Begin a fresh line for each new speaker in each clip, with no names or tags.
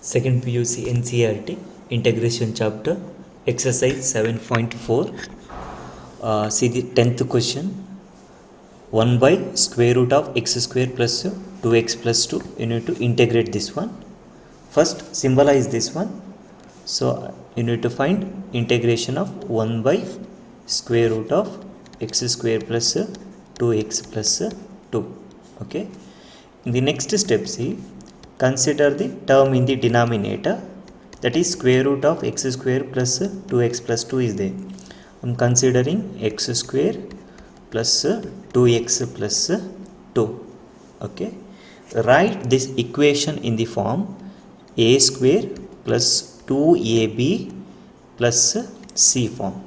Second PUC NCERT integration chapter exercise 7.4. See the 10th question. 1 by square root of x square plus 2x plus 2. You need to integrate this one. First symbolize this one. So you need to find integration of 1 by square root of x square plus 2x plus 2. Okay. In the next step, see, consider the term in the denominator, that is square root of x square plus 2x plus 2 is there. I am considering x square plus 2x plus 2. Okay. Write this equation in the form a square plus 2ab plus c form.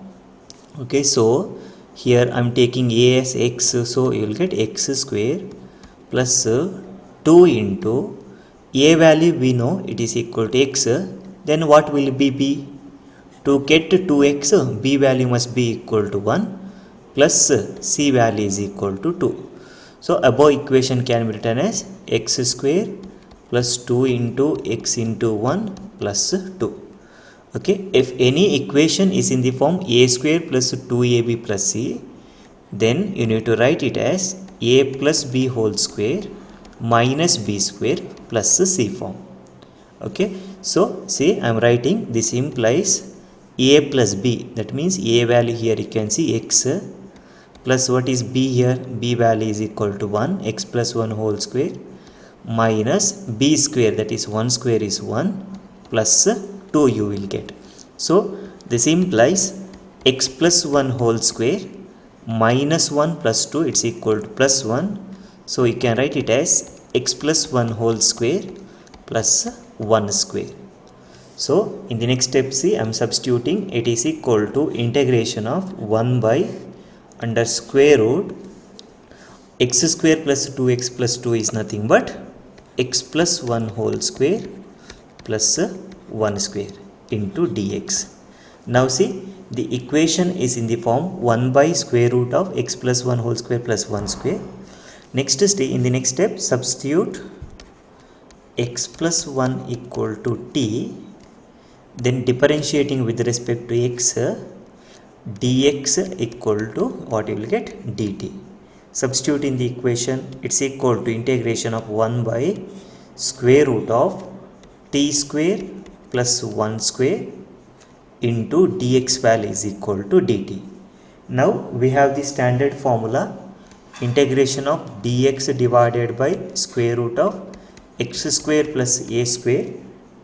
Okay, so here I am taking a as x, so you will get x square plus 2 into a value we know it is equal to x, then what will be b? To get 2x, b value must be equal to 1 plus c value is equal to 2. So above equation can be written as x square plus 2 into x into 1 plus 2. Okay, if any equation is in the form a square plus 2ab plus c, then you need to write it as a plus b whole square minus b square plus c form. Okay, so see, I am writing this implies a plus b, that means a value here you can see x plus what is b here, b value is equal to 1, x plus 1 whole square minus b square, that is 1 square is 1 plus 2 you will get. So this implies x plus 1 whole square minus 1 plus 2, it's equal to plus 1. So you can write it as x plus 1 whole square plus 1 square. So in the next step, see, I am substituting, it is equal to integration of 1 by under square root x square plus 2x plus 2 is nothing but x plus 1 whole square plus 1 square into dx. Now see, the equation is in the form 1 by square root of x plus 1 whole square plus 1 square. Next step, in the next step, substitute x plus 1 equal to t, then differentiating with respect to x, dx equal to what you will get, dt. Substitute in the equation, it's equal to integration of 1 by square root of t square plus 1 square into dx value is equal to dt. Now we have the standard formula, integration of dx divided by square root of x square plus a square,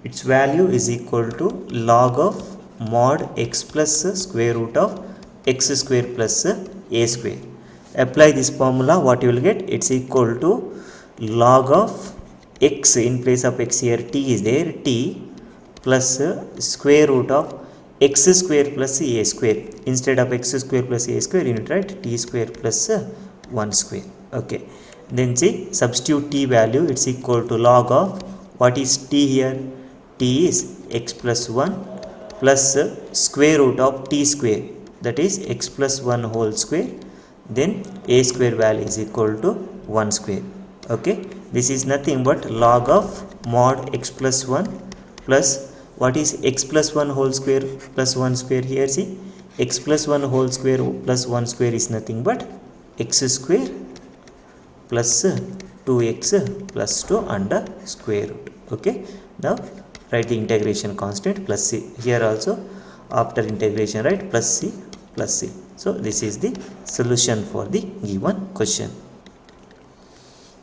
its value is equal to log of mod x plus square root of x square plus a square. Apply this formula, what you will get, it's equal to log of x, in place of x here t is there, t plus square root of x square plus a square. Instead of x square plus a square, you need to write t square plus 1 square. Okay, then see, substitute t value, it's equal to log of what is t here, t is x plus 1 plus square root of t square, that is x plus 1 whole square, then a square value is equal to 1 square. Okay, this is nothing but log of mod x plus 1 plus what is x plus 1 whole square plus 1 square, here see, x plus 1 whole square plus 1 square is nothing but x square plus 2x plus 2 under square root. Okay, now write the integration constant plus c, here also after integration write plus c plus c. So this is the solution for the given question.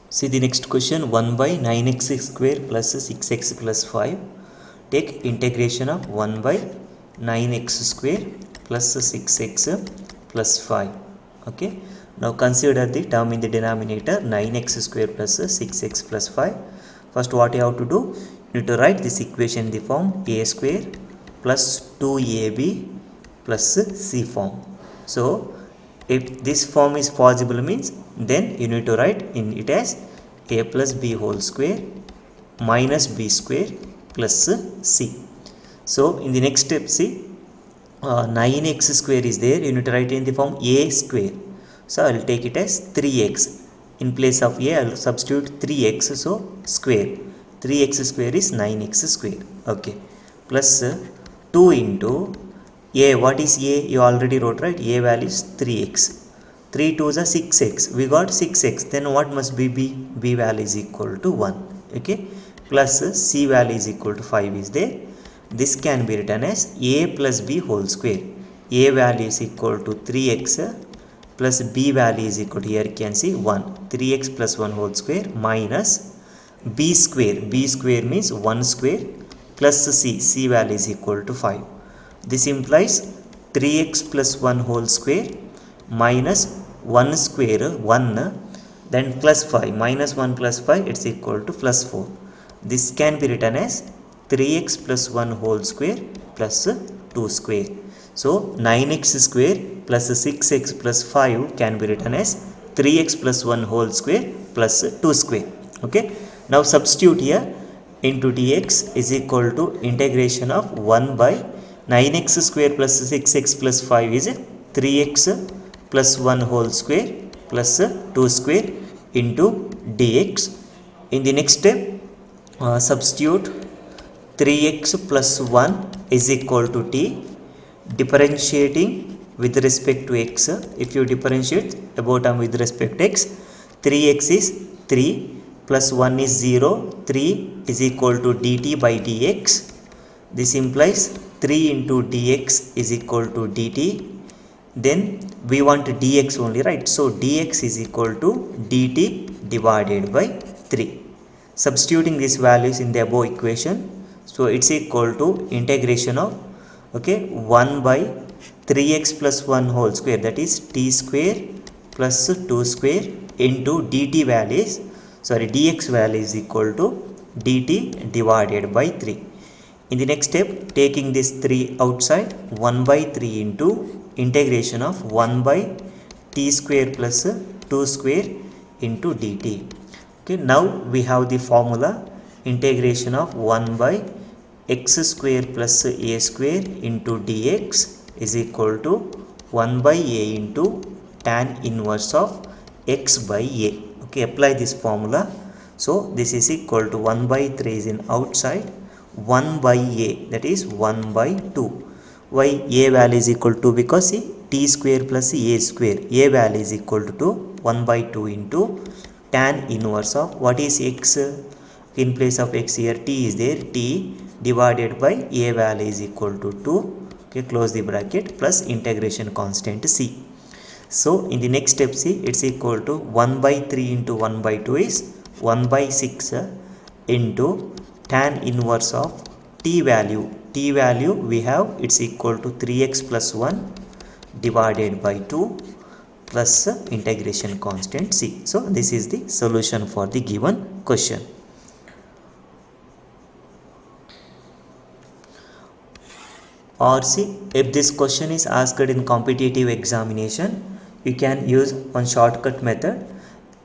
See the next question, 1 by 9x square plus 6x plus 5. Take integration of 1 by 9x square plus 6x plus 5. Okay, now consider the term in the denominator, 9x square plus 6x plus 5. First what you have to do, you need to write this equation in the form a square plus 2ab plus c form. So if this form is possible means, then you need to write in it as a plus b whole square minus b square plus c. So in the next step, see, 9x square is there, you need to write in the form a square. So I will take it as 3x. In place of a, I will substitute 3x, so square. 3x square is 9x square. Okay, plus 2 into a. What is a? You already wrote, right? A value is 3x. 3 2s are 6x. We got 6x. Then what must be b? B value is equal to 1. Okay, plus c value is equal to 5 is there. This can be written as a plus b whole square. A value is equal to 3x plus b value is equal to, here you can see 1. 3x plus 1 whole square minus b square. B square means 1 square plus c value is equal to 5. This implies 3x plus 1 whole square minus 1 square 1, then plus 5, minus 1 plus 5, it's equal to plus 4. This can be written as 3x plus 1 whole square plus 2 square. So 9x square plus 6x plus 5 can be written as 3x plus 1 whole square plus 2 square. Okay, now substitute here. Into dx is equal to integration of 1 by 9x square plus 6x plus 5 is 3x plus 1 whole square plus 2 square into dx. In the next step, substitute 3x plus 1 is equal to t, differentiating with respect to x. If you differentiate about term with respect to x, 3x is 3 plus 1 is 0, 3 is equal to dt by dx. This implies 3 into dx is equal to dt. Then we want dx only, right? So dx is equal to dt divided by 3. Substituting these values in the above equation, so it's equal to integration of 1 by 3x plus 1 whole square, that is t square plus 2 square into dt values, dx value is equal to dt divided by 3. In the next step, taking this 3 outside, 1 by 3 into integration of 1 by t square plus 2 square into dt. Okay, now we have the formula. Integration of 1 by x square plus a square into dx is equal to 1 by a into tan inverse of x by a. Okay, apply this formula. So this is equal to 1 by 3 is in outside, 1 by a, that is 1 by 2. Why a value is equal to? Because see, t square plus a square, a value is equal to 1 by 2 into tan inverse of, what is x? In place of x here t is there, t divided by a value is equal to 2. Okay, close the bracket, plus integration constant c. So in the next step, see, it's equal to 1 by 3 into 1 by 2 is 1 by 6 into tan inverse of t value. T value we have, it's equal to 3x plus 1 divided by 2 plus integration constant c. So this is the solution for the given question. Or see, if this question is asked in competitive examination, you can use one shortcut method.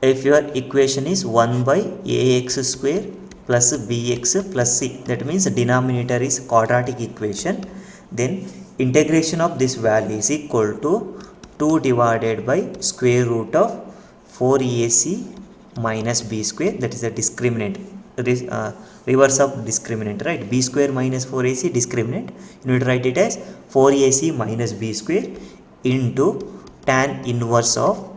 If your equation is 1 by ax square plus bx plus c, that means the denominator is quadratic equation, then integration of this value is equal to 2 divided by square root of 4ac minus b square, that is the discriminant, reverse of discriminant, right? B square minus 4ac discriminant, you need to write it as 4ac minus b square into tan inverse of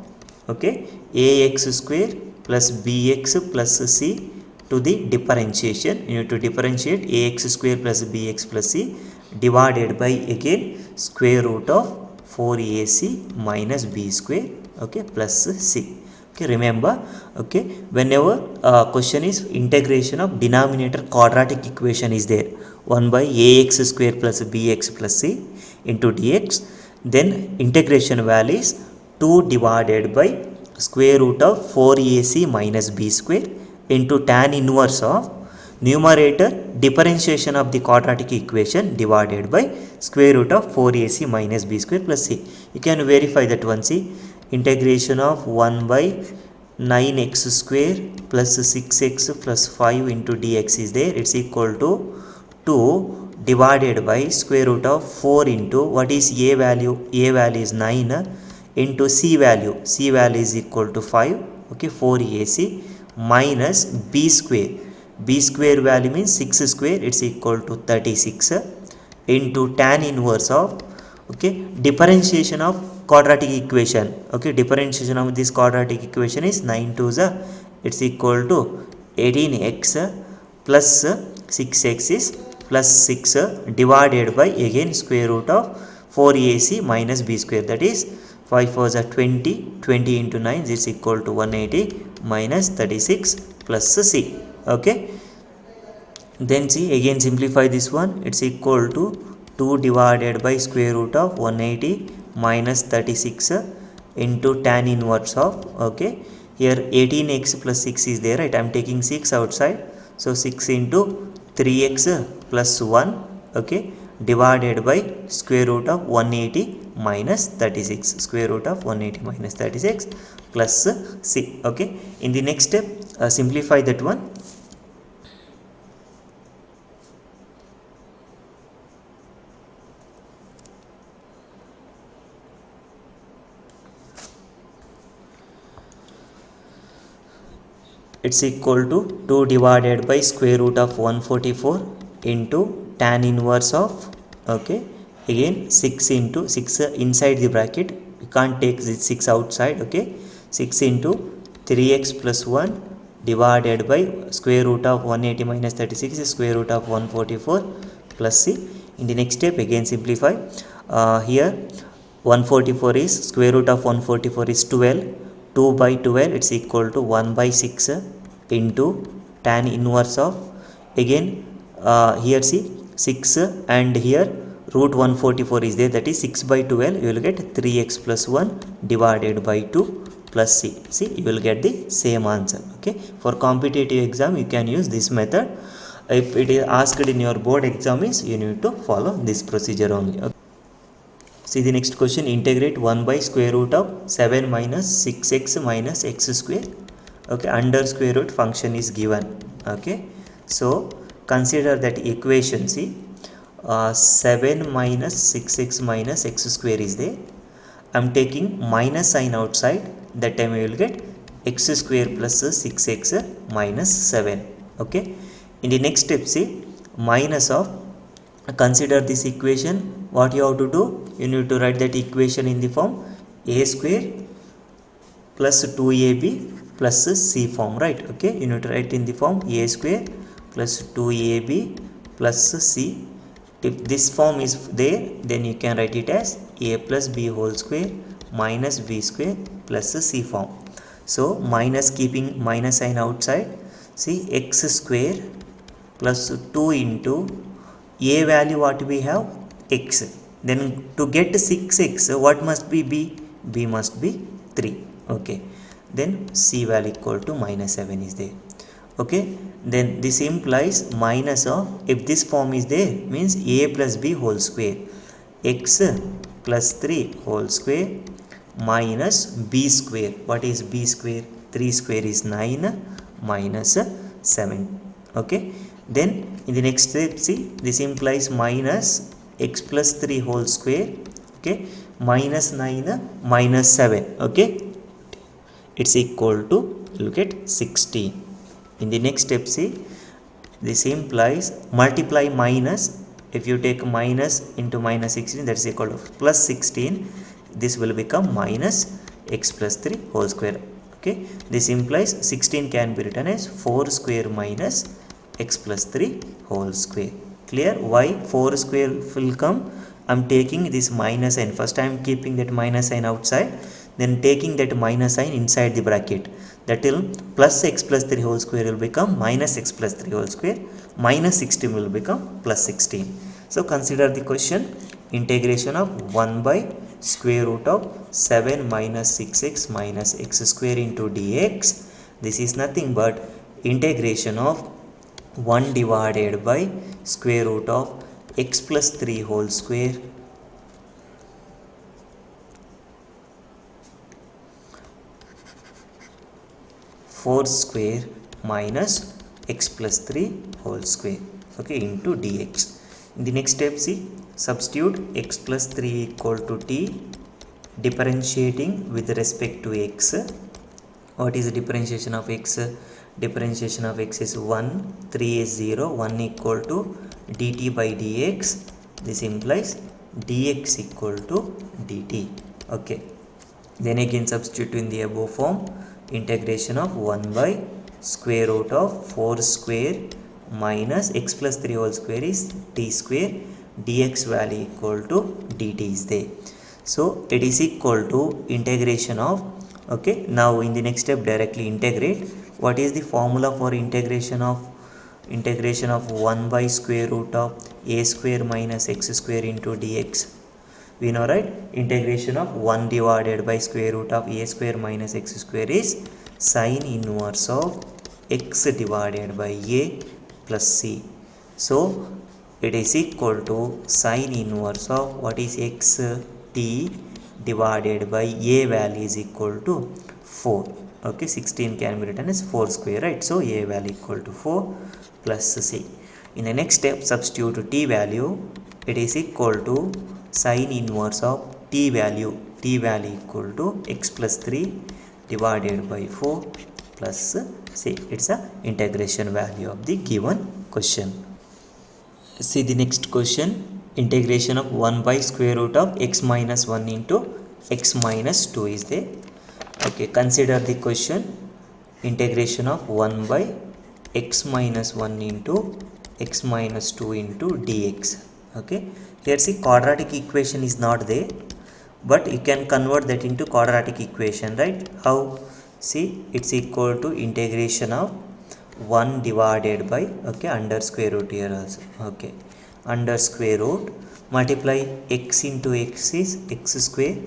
ax square plus bx plus c to the differentiation. You need to differentiate ax square plus bx plus c divided by again square root of 4ac minus b square plus c. Remember, whenever question is integration of denominator quadratic equation is there, 1 by ax square plus bx plus c into dx, then integration value is 2 divided by square root of 4ac minus b square into tan inverse of numerator differentiation of the quadratic equation divided by square root of 4ac minus b square plus c. You can verify that one. See, integration of 1 by 9x square plus 6x plus 5 into dx is there, it's equal to 2 divided by square root of 4 into, what is a value? A value is 9 into c value is equal to 5, 4ac minus b square. b square value means 6 square, it's equal to 36 into tan inverse of, okay, differentiation of quadratic equation. Okay, differentiation of this quadratic equation is 9 to the, it's equal to 18x plus 6x is plus 6 divided by again square root of 4ac minus b square, that is 5 4s are 20, 20 into 9 is equal to 180 minus 36 plus c. Okay, then see again simplify this one, it's equal to 2 divided by square root of 180 minus 36 into tan inverse of, okay, here 18x plus 6 is there, right, I am taking 6 outside, so 6 into 3x plus 1, okay, divided by square root of 180 minus 36, square root of 180 minus 36 plus c. Okay, in the next step simplify that one. It's equal to 2 divided by square root of 144 into tan inverse of, okay, again 6 into 6 inside the bracket, you can't take this 6 outside, okay, 6 into 3x plus 1 divided by square root of 180 minus 36 is square root of 144 plus c. In the next step again simplify, here 144 is square root of 144 is 12, 2 by 12 it's equal to 1 by 6 into tan inverse of, again here see 6 and here root 144 is there, that is 6 by 12, you will get 3x plus 1 divided by 2 plus c. See, you will get the same answer. Okay, for competitive exam you can use this method. If it is asked in your board exam is, you need to follow this procedure only. Okay. See the next question, integrate 1 by square root of 7 minus 6x minus x square. Okay, under square root function is given. Okay, so consider that equation. See, 7 minus 6x minus x square is there. I am taking minus sign outside, that time we will get x square plus 6x minus 7. Okay, in the next step see, minus of, consider this equation, what you have to do, you need to write that equation in the form a square plus 2ab plus c form, right? Okay, you need to write in the form a square plus 2ab plus c. If this form is there, then you can write it as a plus b whole square minus b square plus c form. So minus, keeping minus sign outside, see x square plus 2 into a value what we have, x, then to get 6x what must be b, b must be 3. Okay, then c value equal to minus 7 is there. Okay, then this implies minus of, if this form is there, means a plus b whole square, x plus 3 whole square minus b square. What is b square? 3 square is 9 minus 7. Okay, then in the next step see, this implies minus x plus 3 whole square, okay, minus 9 minus 7. Okay, it's equal to, look at 16. In the next step see, this implies multiply minus, if you take minus into minus 16, that is equal to plus 16, this will become minus x plus 3 whole square. Okay, this implies 16 can be written as 4 square minus x plus 3 whole square. Clear? Why 4 square will come? I am taking this minus sign, first I am keeping that minus sign outside, then taking that minus sign inside the bracket, that will plus x plus 3 whole square will become minus x plus 3 whole square, minus 16 will become plus 16. So consider the question, integration of 1 by square root of 7 minus 6x minus x square into dx. This is nothing but integration of 1 divided by square root of x plus 3 whole square (4 square minus x plus 3 whole square), okay, into dx. In the next step see, substitute x plus 3 equal to t, differentiating with respect to x. What is the differentiation of x? differentiation of x is 1, 3 is 0, 1 equal to dt by dx. This implies dx equal to dt. Okay, then again substitute in the above form. Integration of 1 by square root of 4 square minus x plus 3 whole square is t square, dx value equal to dt is there. So it is equal to integration of, okay, now in the next step directly integrate. What is the formula for integration of 1 by square root of a square minus x square into dx? We know, right? Integration of 1 divided by square root of a square minus x square is sine inverse of x divided by a plus c. So it is equal to sine inverse of what is x, t divided by a value is equal to 4. Okay, 16 can be written as 4 square, right? So a value equal to 4 plus c. In the next step substitute t value. It is equal to sine inverse of t value equal to x plus 3 divided by 4 plus c. It's a integration value of the given question. See the next question. Integration of 1 by square root of x minus 1 into x minus 2 is there. Okay, consider the question. Integration of 1 by x minus 1 into x minus 2 into dx. Okay, here see quadratic equation is not there, but you can convert that into quadratic equation, right? How? See, it's equal to integration of 1 divided by, okay, under square root here also. Okay, under square root multiply x into x is x square,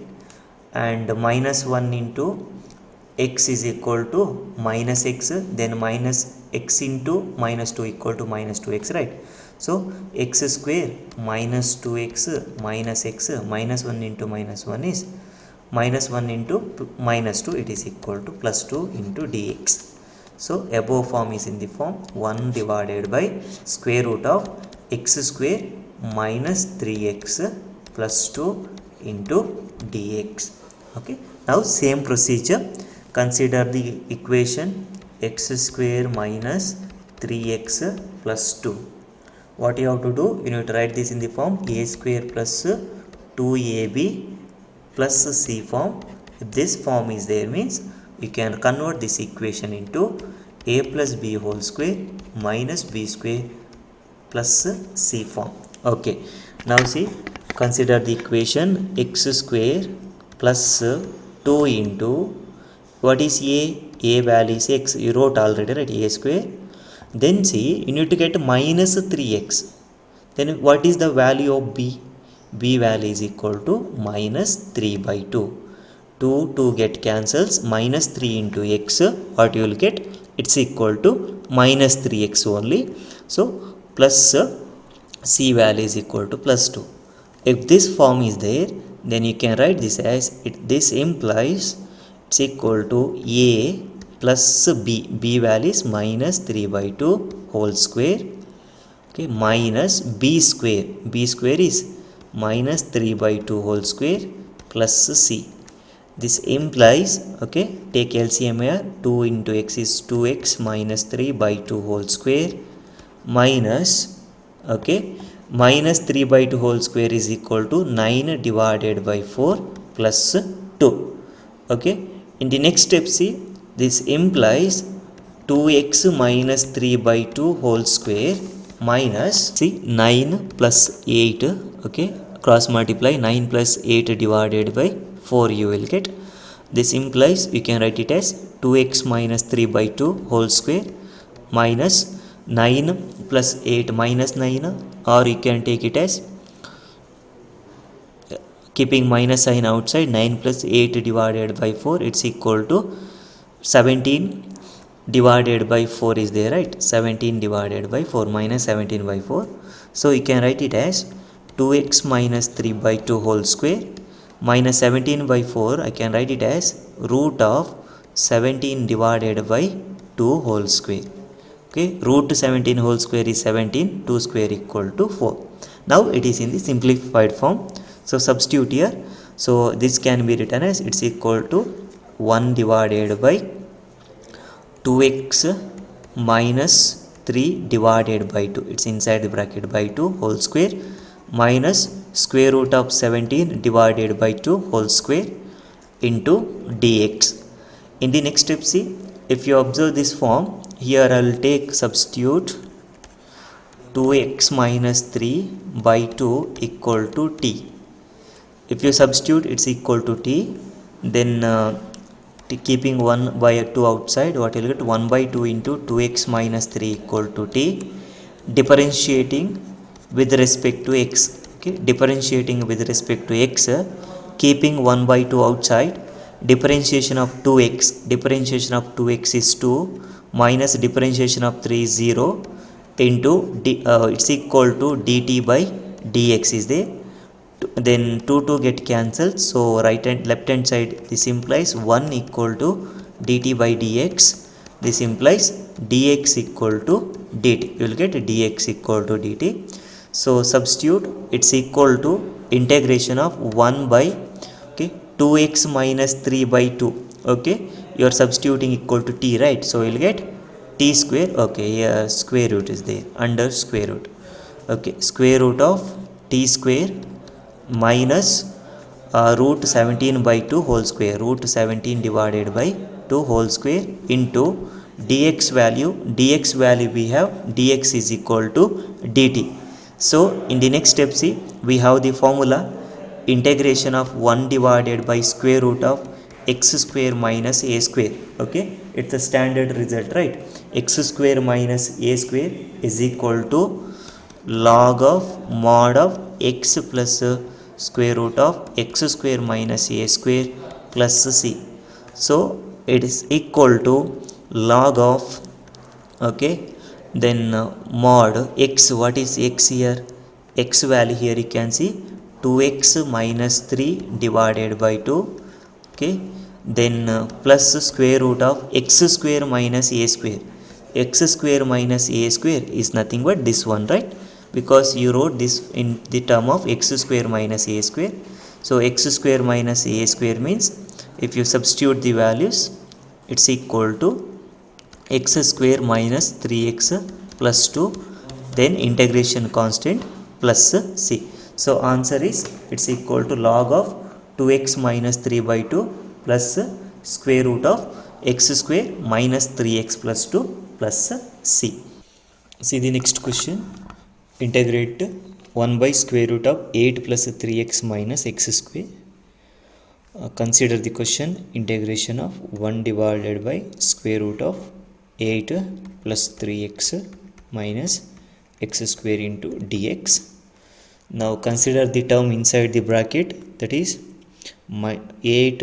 and minus 1 into x is equal to minus x, then minus x into minus 2 equal to minus 2x, right? So x square minus 2x minus x, minus 1 into minus 1 is minus 1 into minus 2, it is equal to plus 2 into dx. So above form is in the form 1 divided by square root of x square minus 3x plus 2 into dx. Okay, now same procedure. Consider the equation x square minus 3x plus 2. What you have to do, you need to write this in the form a square plus 2ab plus c form. If this form is there, means you can convert this equation into a plus b whole square minus b square plus c form. Okay, now see, consider the equation x square plus 2 into what is a value is x, you wrote already, right? A square. Then see, you need to get minus 3x. Then what is the value of b? B value is equal to minus 3 by 2. 2 get cancels, minus 3 into x, what you will get? It's equal to minus 3x only. So plus c value is equal to plus 2. If this form is there, then you can write this as this implies it's equal to a plus b value is minus 3 by 2 whole square, okay, minus b square is minus 3 by 2 whole square plus c. This implies, okay, take LCM here, 2 into x is 2x minus 3 by 2 whole square minus, okay, minus 3 by 2 whole square is equal to 9 divided by 4 plus 2. Okay, in the next step, see, this implies 2x minus 3 by 2 whole square minus, see, 9 plus 8, okay, cross multiply 9 plus 8 divided by 4 you will get. This implies you can write it as 2x minus 3 by 2 whole square minus 9 plus 8 minus 9, or you can take it as keeping minus sign outside, 9 plus 8 divided by 4, it's equal to 17 divided by 4 is there, right? 17 divided by 4 minus 17 by 4. So you can write it as 2x minus 3 by 2 whole square minus 17 by 4, I can write it as root of 17 divided by 2 whole square. Okay, root 17 whole square is 17, 2 square equal to 4. Now it is in the simplified form. So substitute here. So this can be written as it's equal to 1 divided by 2x minus 3 divided by 2, it's inside the bracket, by 2 whole square minus square root of 17 divided by 2 whole square into dx. In the next step, see, if you observe this form, here I will take substitute 2x minus 3 by 2 equal to t. If you substitute, it's equal to t, then keeping 1 by 2 outside, what will get? 1 by 2 into 2x minus 3 equal to t, differentiating with respect to x. Okay, differentiating with respect to x, keeping 1 by 2 outside, differentiation of 2x is 2 minus differentiation of 3 is 0 into it's equal to dt by dx is there. Then 2 get cancelled, so right and left hand side, this implies 1 equal to dt by dx, this implies dx equal to dt, you will get dx equal to dt. So substitute, it's equal to integration of 1 by 2x minus 3 by 2. Okay, you are substituting equal to t, right? So you will get t square. Okay, here square root is there, under square root. Okay, square root of t square minus root 17 by 2 whole square, root 17 divided by 2 whole square into dx value we have, dx is equal to dt. So in the next step, see, we have the formula integration of 1 divided by square root of x square minus a square. Okay, it's a standard result, right? X square minus a square is equal to log of mod of x plus square root of x square minus a square plus c. So it is equal to log of, okay, then mod x, what is x here? X value here you can see 2x minus 3 divided by 2. Okay, then plus square root of x square minus a square. X square minus a square is nothing but this one, right? Because you wrote this in the term of x square minus a square. So x square minus a square means, if you substitute the values, it's equal to x square minus 3x plus 2, then integration constant plus c. So answer is, it's equal to log of 2x minus 3 by 2 plus square root of x square minus 3x plus 2 plus c. See the next question. Integrate 1 by square root of 8 plus 3x minus x square. Consider the question, integration of 1 divided by square root of 8 plus 3x minus x square into dx. Now consider the term inside the bracket, that is 8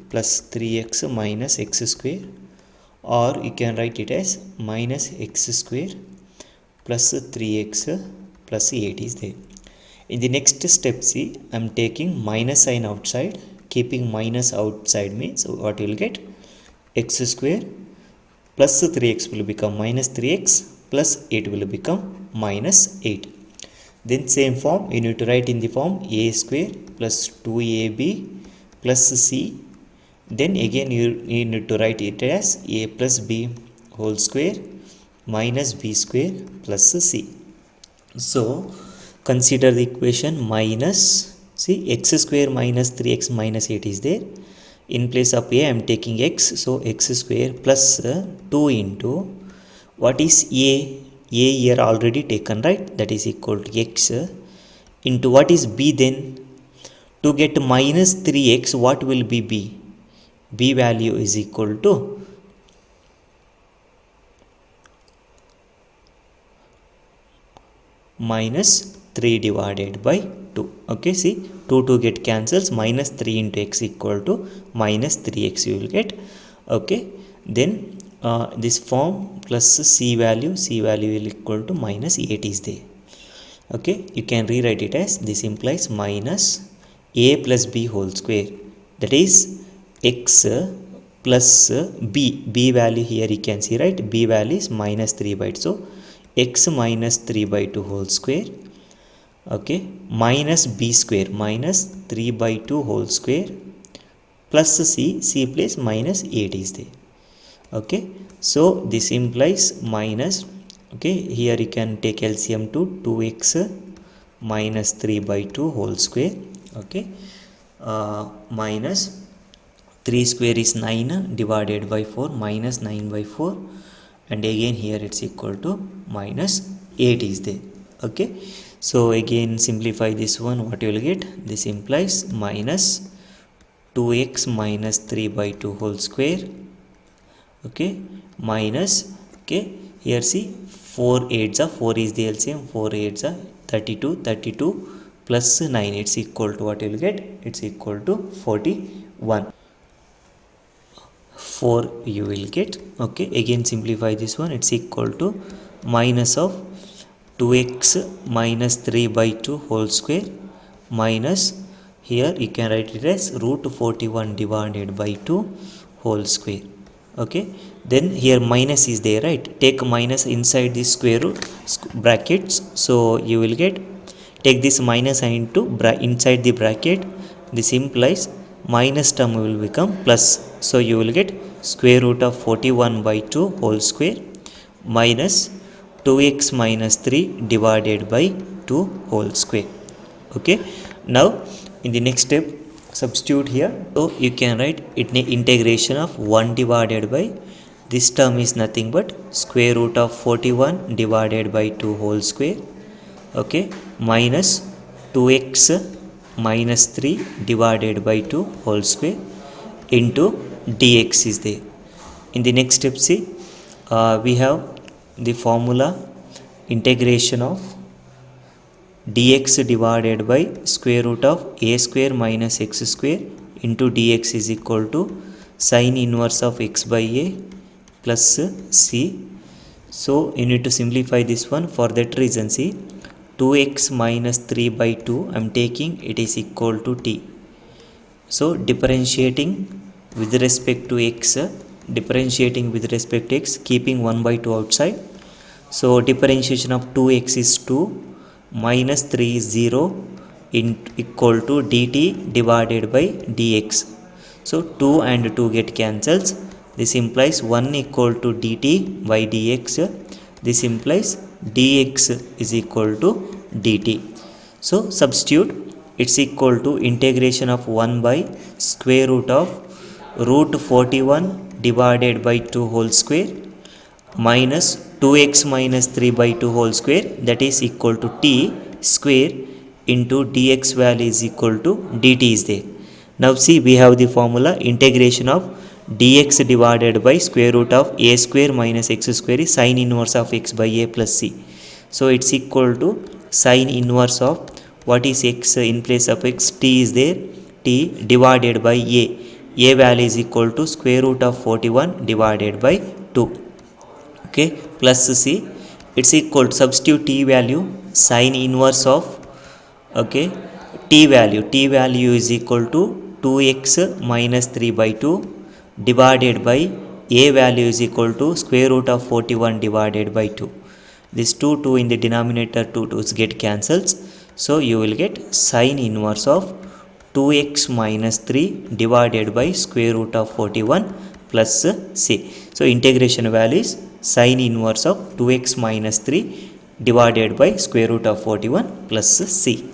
plus 3x minus x square, or you can write it as minus x square plus 3x plus 8 is there. In the next step, see, I am taking minus sign outside. Keeping minus outside means what you will get? X square plus 3x will become minus 3x plus 8 will become minus 8. Then same form you need to write in the form a square plus 2ab plus c. Then again you need to write it as a plus b whole square minus b square plus c. So consider the equation minus, see, x square minus 3x minus 8 is there. In place of a I am taking x, so x square plus 2 into, what is a here already taken, right? That is equal to x into, what is b then? To get minus 3x, what will be b? B value is equal to minus 3 divided by 2. Okay, see, 2 get cancels, minus 3 into x equal to minus 3x you will get. Okay, then this form plus c value will equal to minus 8 is there. Okay, you can rewrite it as, this implies minus a plus b whole square, that is x plus b value here you can see, right? B value is minus 3 by 2, so x minus 3 by 2 whole square, okay, minus b square minus 3 by 2 whole square plus c place minus 8 is there. Okay, So this implies minus, okay, here you can take LCM to 2x minus 3 by 2 whole square, okay, minus 3 square is 9 divided by 4 minus 9 by 4, and again here it's equal to minus 8 is there, okay. So again simplify this one, what you will get, this implies minus 2x minus 3 by 2 whole square, okay, minus, okay, here see 4 8s are 4 is the LCM, 4 8s are 32 plus 9, it's equal to what you will get, it's equal to 41, 4 you will get, okay. Again simplify this one, it's equal to minus of 2x minus 3 by 2 whole square minus, here you can write it as root 41 divided by 2 whole square, okay. Then here minus is there, right, take minus inside this square root brackets, so you will get, take this minus into inside the bracket, this implies minus term will become plus, so you will get square root of 41 by 2 whole square minus 2x minus 3 divided by 2 whole square, okay. Now in the next step substitute here, so you can write it integration of 1 divided by, this term is nothing but square root of 41 divided by 2 whole square, okay, minus 2x minus 3 divided by 2 whole square into dx is there. In the next step, see, we have the formula integration of dx divided by square root of a square minus x square into dx is equal to sin inverse of x by a plus c. So you need to simplify this one, for that reason see 2x minus 3 by 2 I am taking, it is equal to t. So differentiating with respect to x, differentiating with respect to x, keeping 1 by 2 outside, so differentiation of 2x is 2 minus 3 is 0 in equal to dt divided by dx. So 2 and 2 get cancels, this implies 1 equal to dt by dx, this implies dx is equal to dt. So substitute, it's equal to integration of 1 by square root of root 41 divided by 2 whole square minus 2x minus 3 by 2 whole square, that is equal to t square into dx value is equal to dt is there. Now see, we have the formula integration of dx divided by square root of a square minus x square is sin inverse of x by a plus c. So it's equal to sin inverse of, what is x in place of x, t is there, t divided by a value is equal to square root of 41 divided by 2, okay, plus c, it's equal to, substitute t value, sin inverse of, okay, t value is equal to 2x minus 3 by 2 divided by a value is equal to square root of 41 divided by 2. This 2 in the denominator, 2's get cancels, so you will get sin inverse of 2x minus 3 divided by square root of 41 plus c. So integration value is sin inverse of 2x minus 3 divided by square root of 41 plus c.